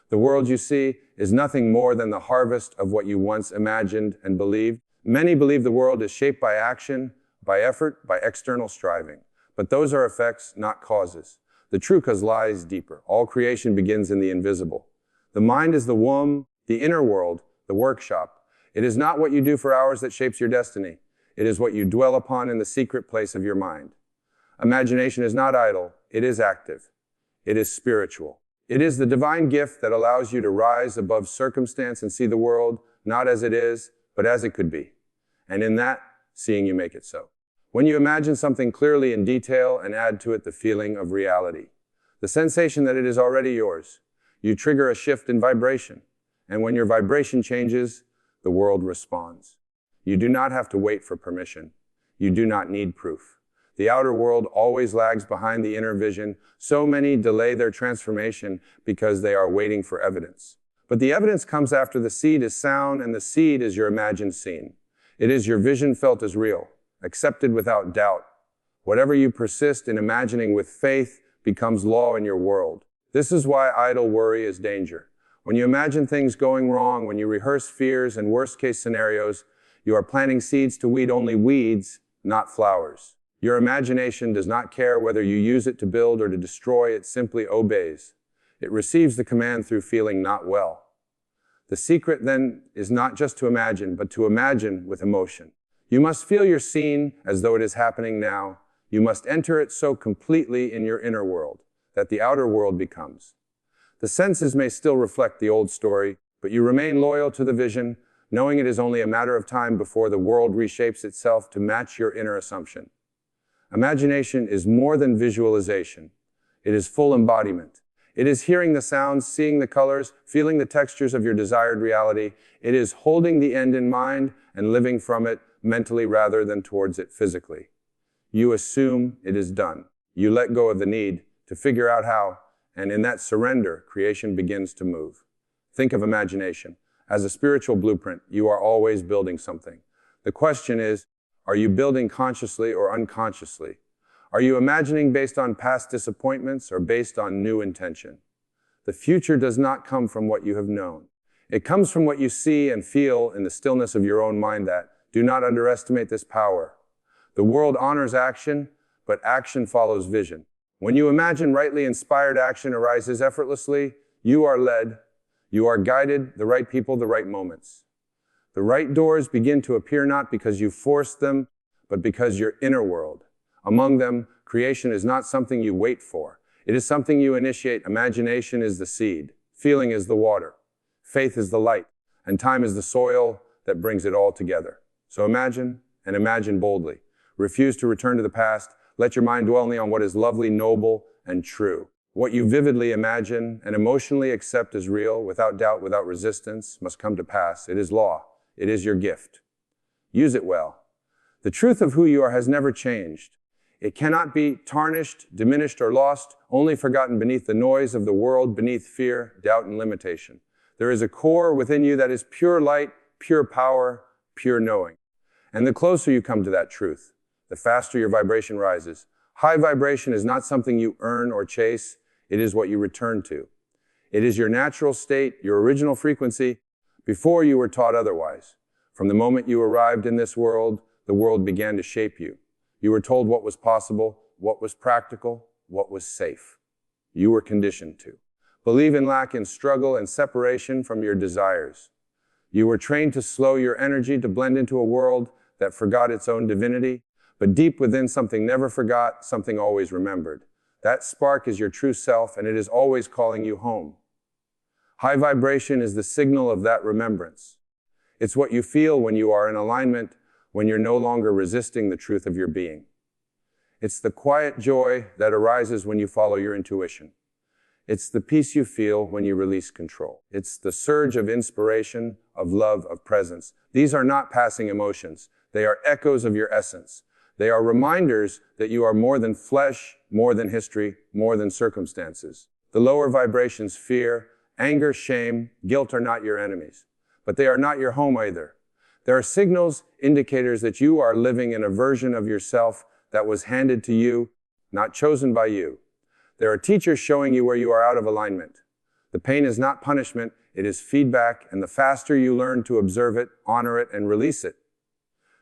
The world you see is nothing more than the harvest of what you once imagined and believed. Many believe the world is shaped by action, by effort, by external striving. But those are effects, not causes. The true cause lies deeper. All creation begins in the invisible. The mind is the womb, the inner world, the workshop. It is not what you do for hours that shapes your destiny. It is what you dwell upon in the secret place of your mind. Imagination is not idle. It is active. It is spiritual. It is the divine gift that allows you to rise above circumstance and see the world not as it is, but as it could be. And in that, seeing you make it so. When you imagine something clearly in detail and add to it the feeling of reality, the sensation that it is already yours, you trigger a shift in vibration. And when your vibration changes, the world responds. You do not have to wait for permission. You do not need proof. The outer world always lags behind the inner vision. So many delay their transformation because they are waiting for evidence. But the evidence comes after the seed is sown, and the seed is your imagined scene. It is your vision felt as real, accepted without doubt. Whatever you persist in imagining with faith becomes law in your world. This is why idle worry is danger. When you imagine things going wrong, when you rehearse fears and worst-case scenarios, you are planting seeds to weed only weeds, not flowers. Your imagination does not care whether you use it to build or to destroy. It simply obeys. It receives the command through feeling not well. The secret then is not just to imagine, but to imagine with emotion. You must feel your scene as though it is happening now. You must enter it so completely in your inner world that the outer world becomes. The senses may still reflect the old story, but you remain loyal to the vision, knowing it is only a matter of time before the world reshapes itself to match your inner assumption. Imagination is more than visualization. It is full embodiment. It is hearing the sounds, seeing the colors, feeling the textures of your desired reality. It is holding the end in mind and living from it mentally rather than towards it physically. You assume it is done. You let go of the need to figure out how, and in that surrender, creation begins to move. Think of imagination. As a spiritual blueprint, you are always building something. The question is, are you building consciously or unconsciously? Are you imagining based on past disappointments or based on new intention? The future does not come from what you have known. It comes from what you see and feel in the stillness of your own mind. Do not underestimate this power. The world honors action, but action follows vision. When you imagine rightly, inspired action arises effortlessly. You are led, you are guided, the right people, the right moments. The right doors begin to appear not because you force them, but because your inner world. Among them, creation is not something you wait for. It is something you initiate. Imagination is the seed. Feeling is the water. Faith is the light. And time is the soil that brings it all together. So imagine, and imagine boldly. Refuse to return to the past. Let your mind dwell only on what is lovely, noble, and true. What you vividly imagine and emotionally accept as real, without doubt, without resistance, must come to pass. It is law. It is your gift. Use it well. The truth of who you are has never changed. It cannot be tarnished, diminished, or lost, only forgotten beneath the noise of the world, beneath fear, doubt, and limitation. There is a core within you that is pure light, pure power, pure knowing. And the closer you come to that truth, the faster your vibration rises. High vibration is not something you earn or chase. It is what you return to. It is your natural state, your original frequency, before you were taught otherwise. From the moment you arrived in this world, the world began to shape you. You were told what was possible, what was practical, what was safe. You were conditioned to believe in lack, in struggle, and separation from your desires. You were trained to slow your energy, to blend into a world that forgot its own divinity, but deep within, something never forgot, something always remembered. That spark is your true self, and it is always calling you home. High vibration is the signal of that remembrance. It's what you feel when you are in alignment, when you're no longer resisting the truth of your being. It's the quiet joy that arises when you follow your intuition. It's the peace you feel when you release control. It's the surge of inspiration, of love, of presence. These are not passing emotions. They are echoes of your essence. They are reminders that you are more than flesh, more than history, more than circumstances. The lower vibrations, fear, anger, shame, guilt, are not your enemies, but they are not your home either. There are signals, indicators that you are living in a version of yourself that was handed to you, not chosen by you. There are teachers showing you where you are out of alignment. The pain is not punishment, it is feedback, and the faster you learn to observe it, honor it, and release it,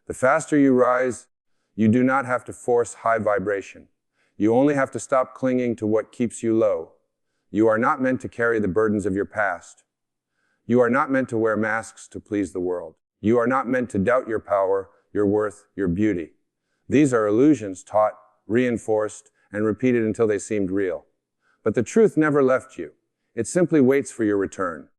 the faster you rise. You do not have to force high vibration. You only have to stop clinging to what keeps you low. You are not meant to carry the burdens of your past. You are not meant to wear masks to please the world. You are not meant to doubt your power, your worth, your beauty. These are illusions taught, reinforced, and repeated until they seemed real. But the truth never left you. It simply waits for your return.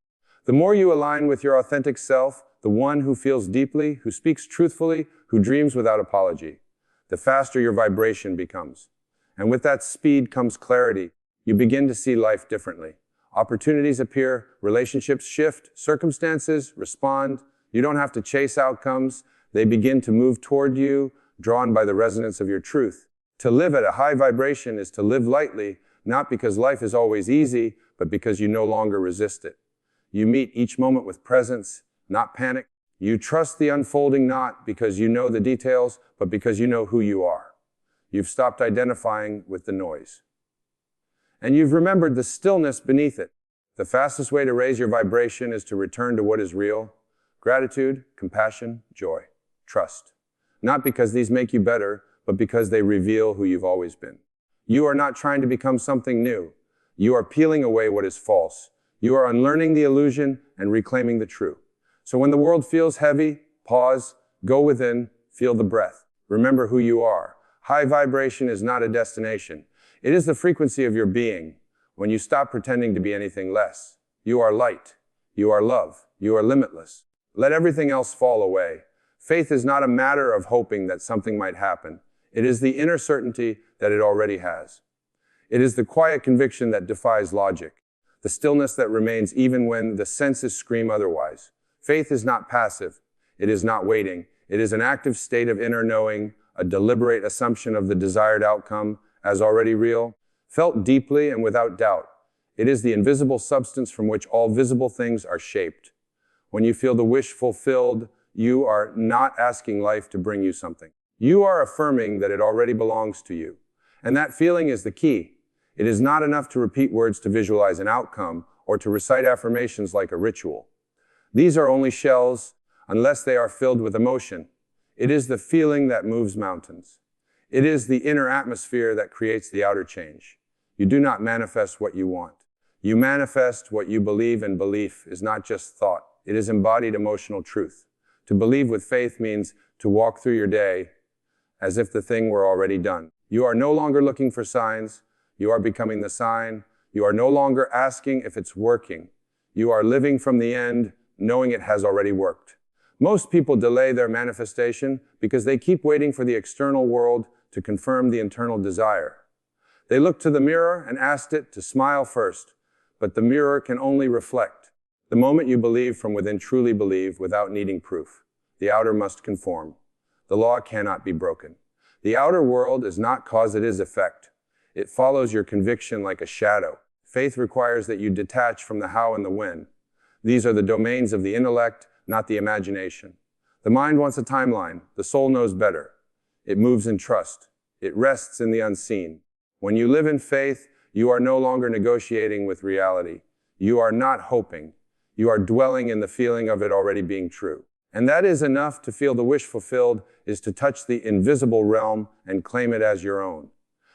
The more you align with your authentic self, the one who feels deeply, who speaks truthfully, who dreams without apology, the faster your vibration becomes. And with that speed comes clarity. You begin to see life differently. Opportunities appear, relationships shift, circumstances respond. You don't have to chase outcomes. They begin to move toward you, drawn by the resonance of your truth. To live at a high vibration is to live lightly, not because life is always easy, but because you no longer resist it. You meet each moment with presence, not panic. You trust the unfolding not because you know the details, but because you know who you are. You've stopped identifying with the noise. And you've remembered the stillness beneath it. The fastest way to raise your vibration is to return to what is real. Gratitude, compassion, joy, trust. Not because these make you better, but because they reveal who you've always been. You are not trying to become something new. You are peeling away what is false. You are unlearning the illusion and reclaiming the true. So when the world feels heavy, pause, go within, feel the breath. Remember who you are. High vibration is not a destination. It is the frequency of your being. When you stop pretending to be anything less, you are light. You are love. You are limitless. Let everything else fall away. Faith is not a matter of hoping that something might happen. It is the inner certainty that it already has. It is the quiet conviction that defies logic, the stillness that remains even when the senses scream otherwise. Faith is not passive. It is not waiting. It is an active state of inner knowing, a deliberate assumption of the desired outcome as already real, felt deeply and without doubt. It is the invisible substance from which all visible things are shaped. When you feel the wish fulfilled, you are not asking life to bring you something. You are affirming that it already belongs to you. And that feeling is the key. It is not enough to repeat words to visualize an outcome or to recite affirmations like a ritual. These are only shells unless they are filled with emotion. It is the feeling that moves mountains. It is the inner atmosphere that creates the outer change. You do not manifest what you want. You manifest what you believe, and belief is not just thought. It is embodied emotional truth. To believe with faith means to walk through your day as if the thing were already done. You are no longer looking for signs. You are becoming the sign. You are no longer asking if it's working. You are living from the end, knowing it has already worked. Most people delay their manifestation because they keep waiting for the external world to confirm the internal desire. They look to the mirror and ask it to smile first, but the mirror can only reflect. The moment you believe from within, truly believe without needing proof, the outer must conform. The law cannot be broken. The outer world is not cause, it is effect. It follows your conviction like a shadow. Faith requires that you detach from the how and the when. These are the domains of the intellect, not the imagination. The mind wants a timeline. The soul knows better. It moves in trust. It rests in the unseen. When you live in faith, you are no longer negotiating with reality. You are not hoping. You are dwelling in the feeling of it already being true. And that is enough to feel the wish fulfilled, is to touch the invisible realm and claim it as your own.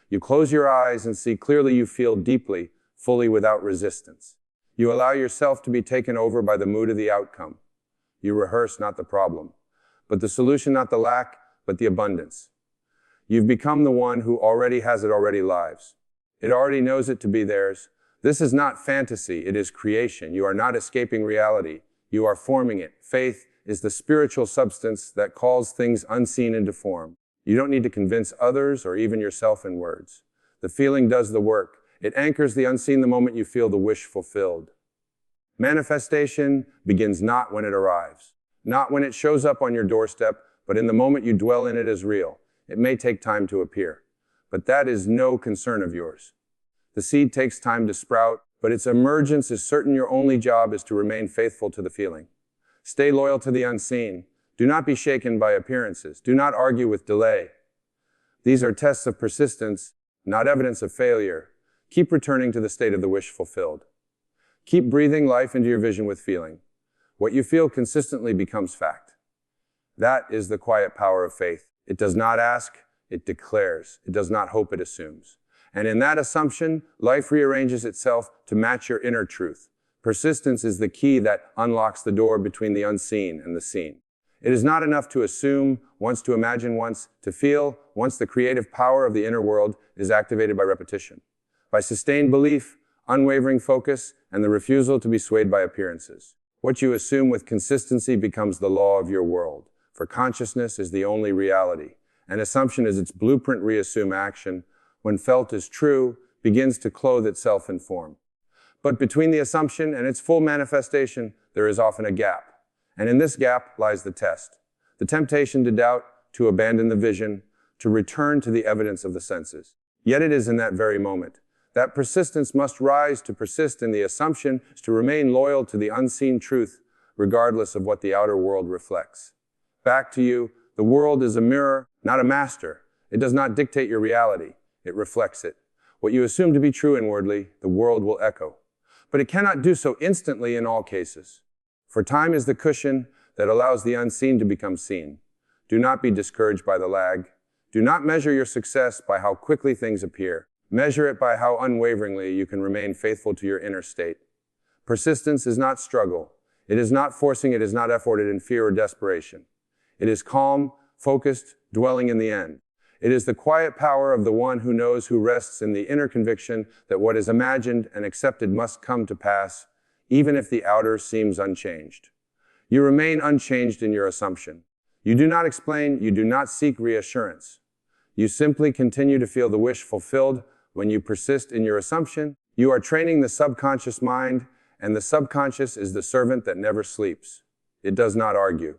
You close your eyes and see clearly. You feel deeply, fully, without resistance. You allow yourself to be taken over by the mood of the outcome. You rehearse not the problem, but the solution, not the lack, but the abundance. You've become the one who already has it, already lives. It already knows it to be theirs. This is not fantasy, it is creation. You are not escaping reality. You are forming it. Faith is the spiritual substance that calls things unseen into form. You don't need to convince others or even yourself in words. The feeling does the work. It anchors the unseen the moment you feel the wish fulfilled. Manifestation begins not when it arrives, not when it shows up on your doorstep, but in the moment you dwell in it as real. It may take time to appear, but that is no concern of yours. The seed takes time to sprout, but its emergence is certain. Your only job is to remain faithful to the feeling. Stay loyal to the unseen. Do not be shaken by appearances. Do not argue with delay. These are tests of persistence, not evidence of failure. Keep returning to the state of the wish fulfilled. Keep breathing life into your vision with feeling. What you feel consistently becomes fact. That is the quiet power of faith. It does not ask, it declares. It does not hope, it assumes. And in that assumption, life rearranges itself to match your inner truth. Persistence is the key that unlocks the door between the unseen and the seen. It is not enough to assume, once to imagine, once to feel, once the creative power of the inner world is activated by repetition, by sustained belief, unwavering focus, and the refusal to be swayed by appearances. What you assume with consistency becomes the law of your world, for consciousness is the only reality, and assumption is its blueprint. Reassume action, when felt as true, begins to clothe itself in form. But between the assumption and its full manifestation, there is often a gap. And in this gap lies the test. The temptation to doubt, to abandon the vision, to return to the evidence of the senses. Yet it is in that very moment that persistence must rise. To persist in the assumption is to remain loyal to the unseen truth, regardless of what the outer world reflects. Back to you, the world is a mirror, not a master. It does not dictate your reality. It reflects it. What you assume to be true inwardly, the world will echo. But it cannot do so instantly in all cases. For time is the cushion that allows the unseen to become seen. Do not be discouraged by the lag. Do not measure your success by how quickly things appear. Measure it by how unwaveringly you can remain faithful to your inner state. Persistence is not struggle. It is not forcing. It is not efforted in fear or desperation. It is calm, focused, dwelling in the end. It is the quiet power of the one who knows, who rests in the inner conviction that what is imagined and accepted must come to pass, even if the outer seems unchanged. You remain unchanged in your assumption. You do not explain. You do not seek reassurance. You simply continue to feel the wish fulfilled. When you persist in your assumption, you are training the subconscious mind, and the subconscious is the servant that never sleeps. It does not argue.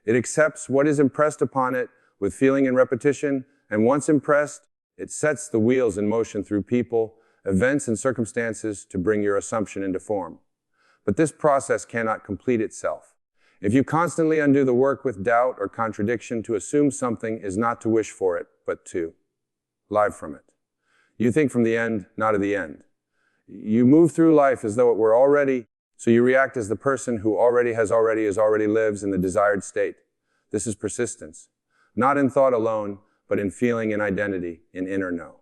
It accepts what is impressed upon it with feeling and repetition, and once impressed, it sets the wheels in motion through people, events, and circumstances to bring your assumption into form. But this process cannot complete itself. If you constantly undo the work with doubt or contradiction, to assume something is not to wish for it, but to live from it. You think from the end, not of the end. You move through life as though it were already, so you react as the person who already lives in the desired state. This is persistence. Not in thought alone, but in feeling and identity, in inner know.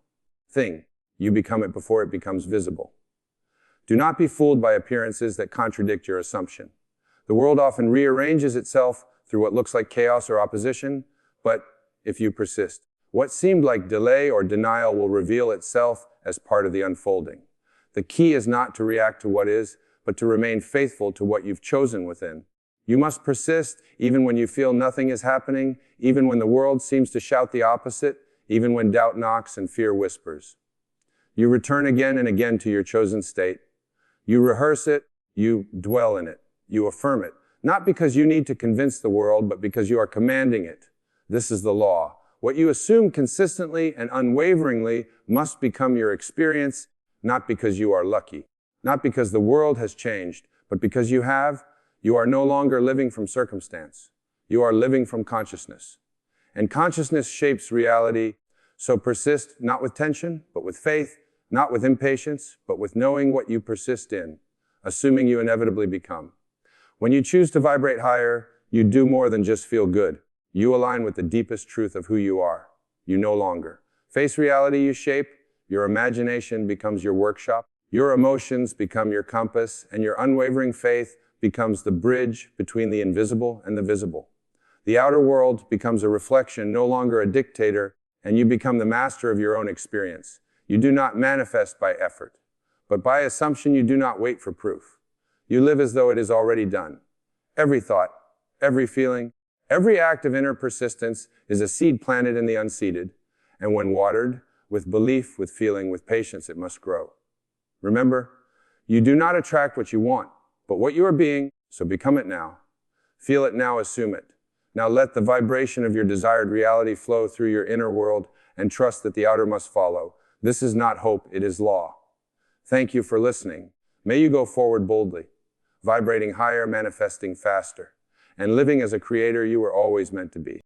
Thing. You become it before it becomes visible. Do not be fooled by appearances that contradict your assumption. The world often rearranges itself through what looks like chaos or opposition, but if you persist, what seemed like delay or denial will reveal itself as part of the unfolding. The key is not to react to what is, but to remain faithful to what you've chosen within. You must persist even when you feel nothing is happening, even when the world seems to shout the opposite, even when doubt knocks and fear whispers. You return again and again to your chosen state. You rehearse it, you dwell in it, you affirm it, not because you need to convince the world, but because you are commanding it. This is the law. What you assume consistently and unwaveringly must become your experience, not because you are lucky, not because the world has changed, but because you are no longer living from circumstance. You are living from consciousness. And consciousness shapes reality, so persist not with tension, but with faith, not with impatience, but with knowing what you persist in, assuming you inevitably become. When you choose to vibrate higher, you do more than just feel good. You align with the deepest truth of who you are. You no longer face reality you shape, your imagination becomes your workshop, your emotions become your compass, and your unwavering faith becomes the bridge between the invisible and the visible. The outer world becomes a reflection, no longer a dictator, and you become the master of your own experience. You do not manifest by effort, but by assumption you do not wait for proof. You live as though it is already done. Every thought, every feeling, every act of inner persistence is a seed planted in the unseeded, and when watered, with belief, with feeling, with patience, it must grow. Remember, you do not attract what you want, but what you are being, so become it now. Feel it now, assume it. Now let the vibration of your desired reality flow through your inner world and trust that the outer must follow. This is not hope, it is law. Thank you for listening. May you go forward boldly, vibrating higher, manifesting faster, and living as a creator you were always meant to be.